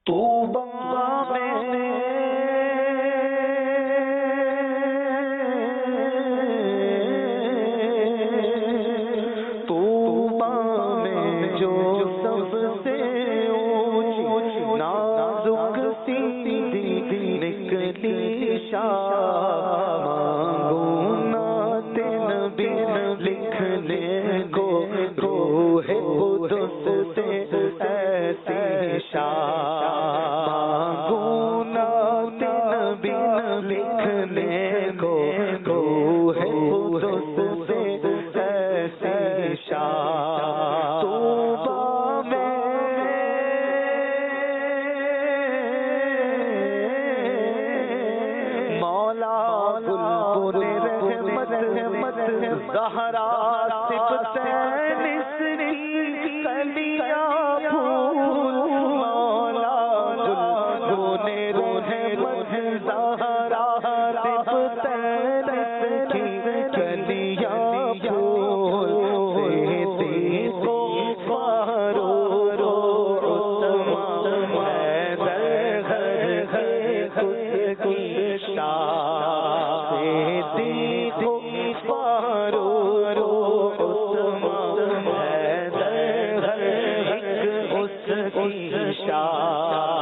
طوبیٰ میں جو سب سے اونچی نازک سی نکلی شاہ، مانگوں نعت نبی لکھنے کو روح قدس سے ایسی شاہ، مانگوں نعت نبی لکھنے کو روح قدس سے ایسی شاہ، طوبیٰ میں مولا بلبل رحمت زہرا صفت نسری کلیاں پھول، مولا بلبل رحمت زہرا صفت نسری کلیاں پھول، شاہ